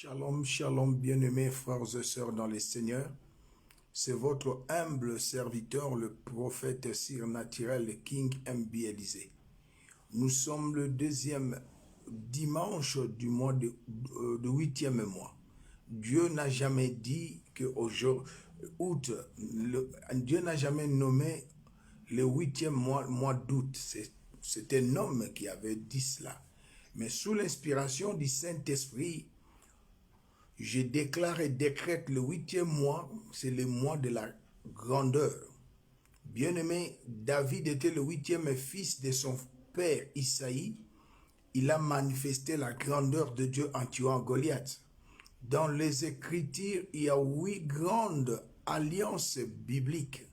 Shalom, shalom, bien-aimés frères et sœurs dans les Seigneurs. C'est votre humble serviteur, le prophète surnaturel King M.B. Élysée. Nous sommes le deuxième dimanche du mois de 8e mois. Dieu n'a jamais dit qu'au jour août, Dieu n'a jamais nommé le 8e mois d'août. C'est un homme qui avait dit cela. Mais sous l'inspiration du Saint-Esprit, je déclare et décrète le 8e mois, c'est le mois de la grandeur. Bien-aimé, David était le 8e fils de son père Isaïe. Il a manifesté la grandeur de Dieu en tuant Goliath. Dans les Écritures, il y a 8 grandes alliances bibliques.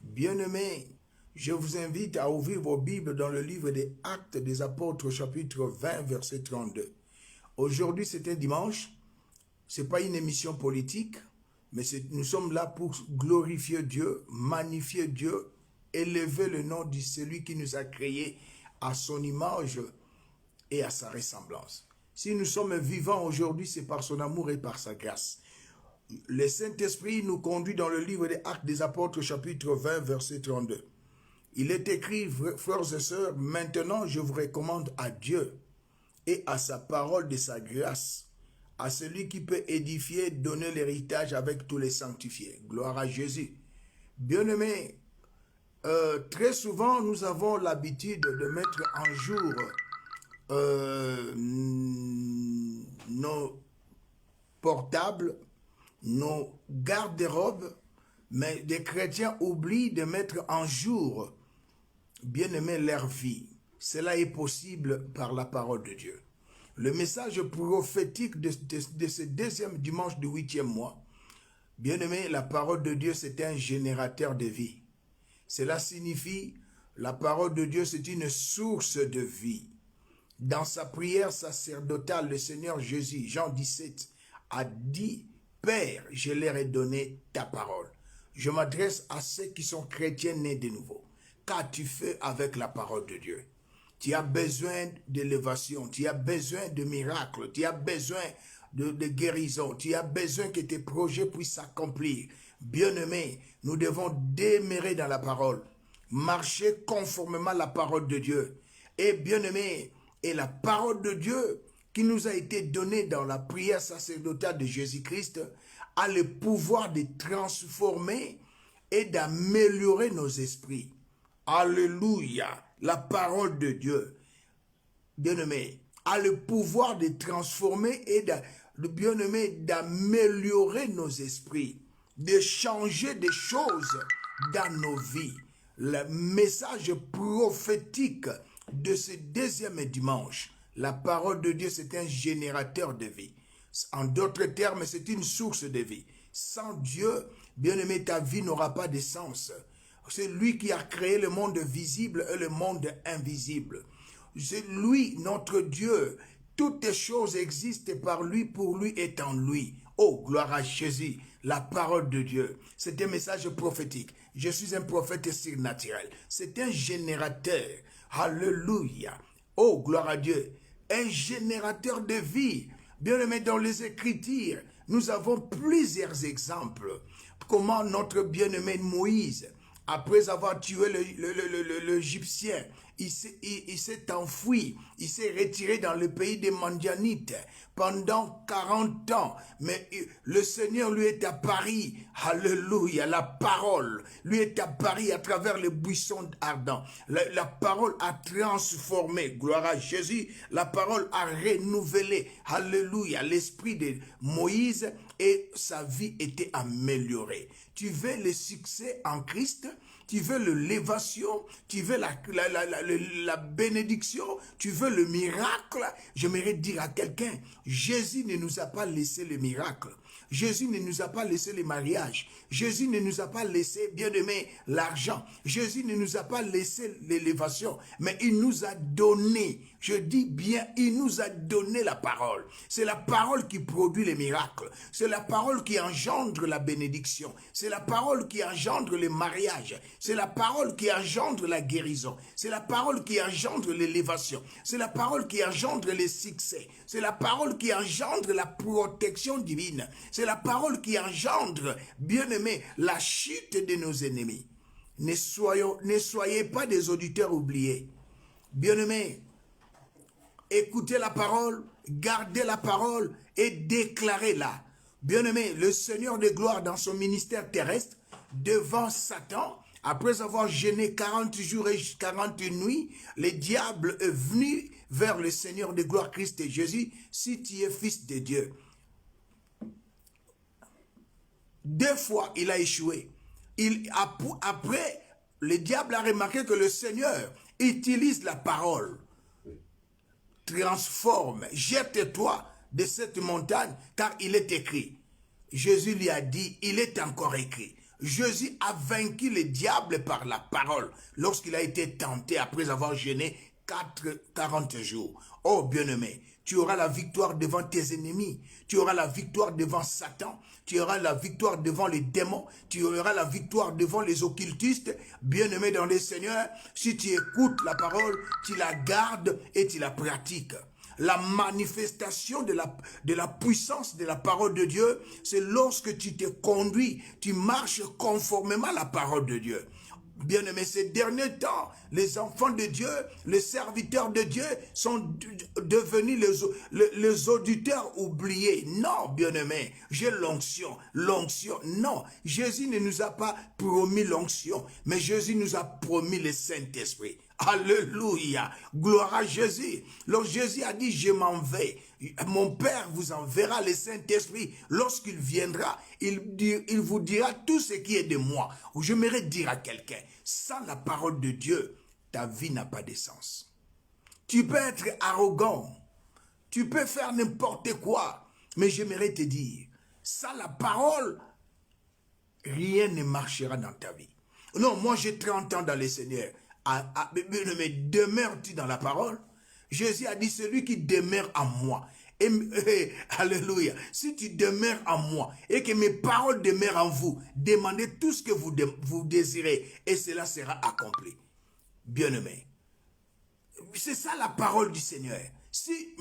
Bien-aimé, je vous invite à ouvrir vos Bibles dans le livre des Actes des Apôtres, chapitre 20, verset 32. Aujourd'hui, c'est un dimanche. Ce n'est pas une émission politique, mais nous sommes là pour glorifier Dieu, magnifier Dieu, élever le nom de celui qui nous a créés à son image et à sa ressemblance. Si nous sommes vivants aujourd'hui, c'est par son amour et par sa grâce. Le Saint-Esprit nous conduit dans le livre des Actes des Apôtres, chapitre 20, verset 32. Il est écrit, frères et sœurs, maintenant je vous recommande à Dieu et à sa parole de sa grâce, à celui qui peut édifier, donner l'héritage avec tous les sanctifiés. Gloire à Jésus. Bien-aimés, très souvent, nous avons l'habitude de mettre en jour nos portables, nos garde-robes, mais des chrétiens oublient de mettre en jour, bien-aimés, leur vie. Cela est possible par la parole de Dieu. Le message prophétique de ce deuxième dimanche du 8e mois, bien-aimé, la parole de Dieu, c'est un générateur de vie. Cela signifie, la parole de Dieu, c'est une source de vie. Dans sa prière sacerdotale, le Seigneur Jésus, Jean 17, a dit, « Père, je leur ai donné ta parole. » Je m'adresse à ceux qui sont chrétiens nés de nouveau. Qu'as-tu fait avec la parole de Dieu? Tu as besoin d'élévation, tu as besoin de miracles, tu as besoin de guérison, tu as besoin que tes projets puissent s'accomplir. Bien-aimés, nous devons demeurer dans la parole, marcher conformément à la parole de Dieu. Et bien-aimés, et la parole de Dieu qui nous a été donnée dans la prière sacerdotale de Jésus-Christ a le pouvoir de transformer et d'améliorer nos esprits. Alléluia! La parole de Dieu, bien-aimé, a le pouvoir de transformer et bien-aimé, d'améliorer nos esprits, de changer des choses dans nos vies. Le message prophétique de ce deuxième dimanche, la parole de Dieu, c'est un générateur de vie. En d'autres termes, c'est une source de vie. Sans Dieu, bien-aimé, ta vie n'aura pas de sens. C'est lui qui a créé le monde visible et le monde invisible. C'est lui, notre Dieu. Toutes choses existent par lui, pour lui et en lui. Oh, gloire à Jésus, la parole de Dieu. C'est un message prophétique. Je suis un prophète surnaturel. C'est un générateur. Alléluia. Oh, gloire à Dieu. Un générateur de vie. Bien-aimé, dans les Écritures, nous avons plusieurs exemples. Comment notre bien-aimé Moïse, après avoir tué l'Égyptien, il s'est enfoui, il s'est retiré dans le pays des Madianites pendant 40 ans. Mais le Seigneur lui est apparu, alléluia, la parole lui est apparue à travers les buissons ardents. La parole a transformé, gloire à Jésus, la parole a renouvelé, alléluia, l'esprit de Moïse et sa vie était améliorée. Tu veux le succès en Christ? Tu veux l'élévation, tu veux la bénédiction, tu veux le miracle. J'aimerais dire à quelqu'un, Jésus ne nous a pas laissé le miracle. Jésus ne nous a pas laissé le mariage. Jésus ne nous a pas laissé, bien-aimé, l'argent. Jésus ne nous a pas laissé l'élévation, mais il nous a donné. Je dis bien, il nous a donné la parole. C'est la parole qui produit les miracles. C'est la parole qui engendre la bénédiction. C'est la parole qui engendre les mariages. C'est la parole qui engendre la guérison. C'est la parole qui engendre l'élévation. C'est la parole qui engendre les succès. C'est la parole qui engendre la protection divine. C'est la parole qui engendre, bien-aimé, la chute de nos ennemis. Ne soyez pas des auditeurs oubliés. Bien-aimés, écoutez la parole, gardez la parole et déclarez-la. Bien-aimé, le Seigneur de gloire dans son ministère terrestre, devant Satan, après avoir gêné 40 jours et 40 nuits, le diable est venu vers le Seigneur de gloire Christ et Jésus, si tu es fils de Dieu. 2 fois, il a échoué. Après, le diable a remarqué que le Seigneur utilise la parole. Transforme, jette-toi de cette montagne, car il est écrit. Jésus lui a dit, il est encore écrit. Jésus a vaincu le diable par la parole, lorsqu'il a été tenté après avoir jeûné 40 jours. Oh bien-aimé, tu auras la victoire devant tes ennemis, tu auras la victoire devant Satan, tu auras la victoire devant les démons, tu auras la victoire devant les occultistes. Bien-aimé dans le Seigneur, si tu écoutes la parole, tu la gardes et tu la pratiques. La manifestation de la puissance de la parole de Dieu, c'est lorsque tu te conduis, tu marches conformément à la parole de Dieu. Bien-aimés, ces derniers temps, les enfants de Dieu, les serviteurs de Dieu sont devenus les auditeurs oubliés. Non, bien-aimés, j'ai l'onction. L'onction, non. Jésus ne nous a pas promis l'onction, mais Jésus nous a promis le Saint-Esprit. Alléluia, gloire à Jésus. Lorsque Jésus a dit, je m'en vais, mon Père vous enverra le Saint-Esprit. Lorsqu'il viendra, il vous dira tout ce qui est de moi. Ou j'aimerais dire à quelqu'un, sans la parole de Dieu, ta vie n'a pas de sens. Tu peux être arrogant, tu peux faire n'importe quoi, mais j'aimerais te dire, sans la parole, rien ne marchera dans ta vie. Non, moi j'ai 30 ans dans le Seigneur. Mais demeures-tu dans la parole? Jésus a dit, celui qui demeure en moi. Alléluia. Si tu demeures en moi et que mes paroles demeurent en vous, demandez tout ce que vous désirez et cela sera accompli. Bien-aimé. C'est ça la parole du Seigneur. Si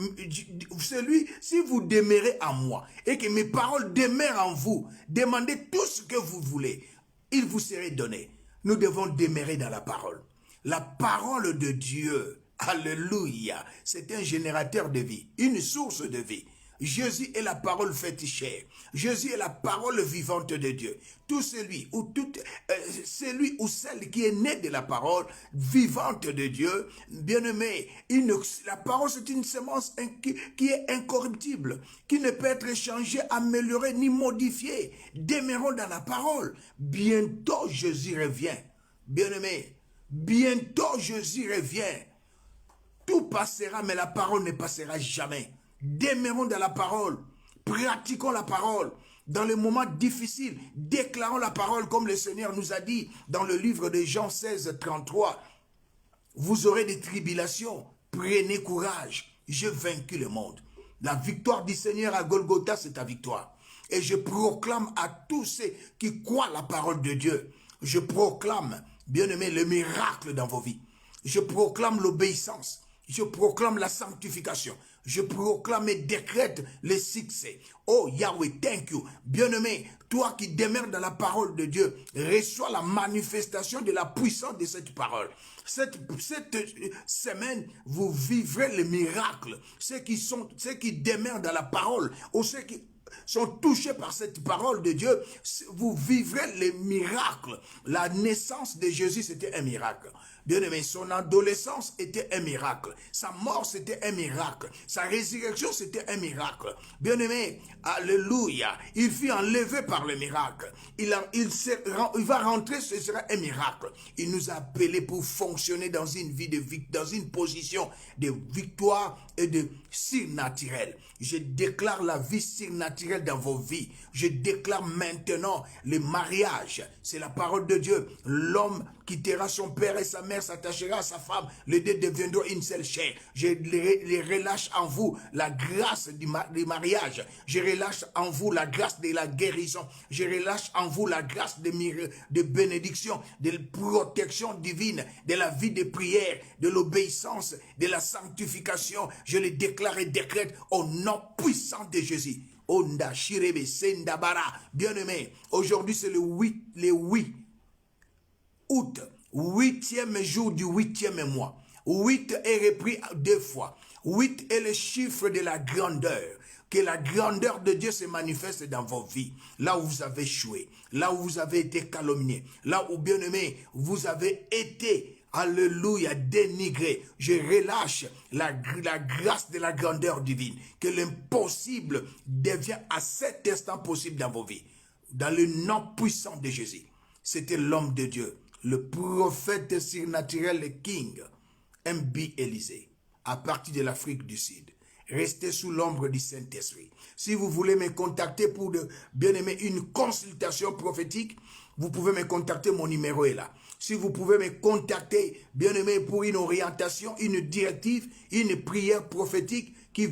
vous demeurez en moi et que mes paroles demeurent en vous, demandez tout ce que vous voulez. Il vous sera donné. Nous devons demeurer dans la parole. La parole de Dieu, alléluia, c'est un générateur de vie, une source de vie. Jésus est la parole faite chair. Jésus est la parole vivante de Dieu. Tout celui ou celle qui est né de la parole vivante de Dieu, bien-aimé, la parole c'est une semence qui est incorruptible, qui ne peut être changée, améliorée ni modifiée. Demeurons dans la parole. Bientôt Jésus revient. Bien-aimé, bientôt Jésus revient. Tout passera, mais la parole ne passera jamais. Demeurons dans la parole. Pratiquons la parole. Dans les moments difficiles, déclarons la parole comme le Seigneur nous a dit dans le livre de Jean 16, 33. Vous aurez des tribulations. Prenez courage. J'ai vaincu le monde. La victoire du Seigneur à Golgotha, c'est ta victoire. Et je proclame à tous ceux qui croient la parole de Dieu. Je proclame, bien-aimé, le miracle dans vos vies. Je proclame l'obéissance. Je proclame la sanctification. Je proclame et décrète le succès. Oh Yahweh, thank you. Bien-aimé, toi qui demeures dans la parole de Dieu, reçois la manifestation de la puissance de cette parole. Cette semaine, vous vivrez le miracle. Ceux qui demeurent dans la parole, ou ceux qui sont touchés par cette parole de Dieu, vous vivrez les miracles. La naissance de Jésus, c'était un miracle. Bien-aimé, son adolescence était un miracle. Sa mort, c'était un miracle. Sa résurrection, c'était un miracle. Bien-aimé, alléluia. Il fut enlevé par le miracle. Il va rentrer, ce sera un miracle. Il nous a appelés pour fonctionner dans une vie dans une position de victoire et de surnaturel. Je déclare la vie surnaturelle dans vos vies. Je déclare maintenant le mariage. C'est la parole de Dieu. L'homme quittera son père et sa mère, s'attachera à sa femme, les deux deviendront une seule chair. Je les relâche en vous la grâce du mariage. Je relâche en vous la grâce de la guérison. Je relâche en vous la grâce de bénédiction, de protection divine, de la vie de prière, de l'obéissance, de la sanctification. Je les déclare et décrète au nom puissant de Jésus. Onda Shirebe Sendabara. Bien-aimé, aujourd'hui c'est le 8 août, 8e jour du 8e mois. 8 est repris 2 fois. 8 est le chiffre de la grandeur. Que la grandeur de Dieu se manifeste dans vos vies. Là où vous avez échoué, là où vous avez été calomnié, là où, bien-aimé, vous avez été, alléluia, dénigré. Je relâche la grâce de la grandeur divine. Que l'impossible devient à cet instant possible dans vos vies. Dans le nom puissant de Jésus. C'était l'homme de Dieu, le prophète surnaturel, le King, M.B. Élysée, à partir de l'Afrique du Sud. Restez sous l'ombre du Saint-Esprit. Si vous voulez me contacter pour, bien-aimé, une consultation prophétique, vous pouvez me contacter, mon numéro est là. Si vous pouvez me contacter, bien-aimé, pour une orientation, une directive, une prière prophétique qui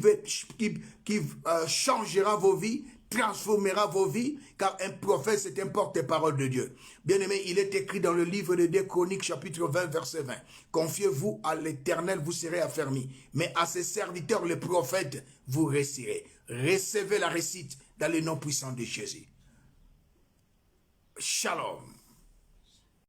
changera vos vies, transformera vos vies, car un prophète, c'est un porte-parole de Dieu. Bien-aimé, il est écrit dans le livre de 2 Chroniques, chapitre 20, verset 20. Confiez-vous à l'Éternel, vous serez affermis. Mais à ses serviteurs, les prophètes, vous réussirez. Recevez la réussite dans le nom puissant de Jésus. Shalom.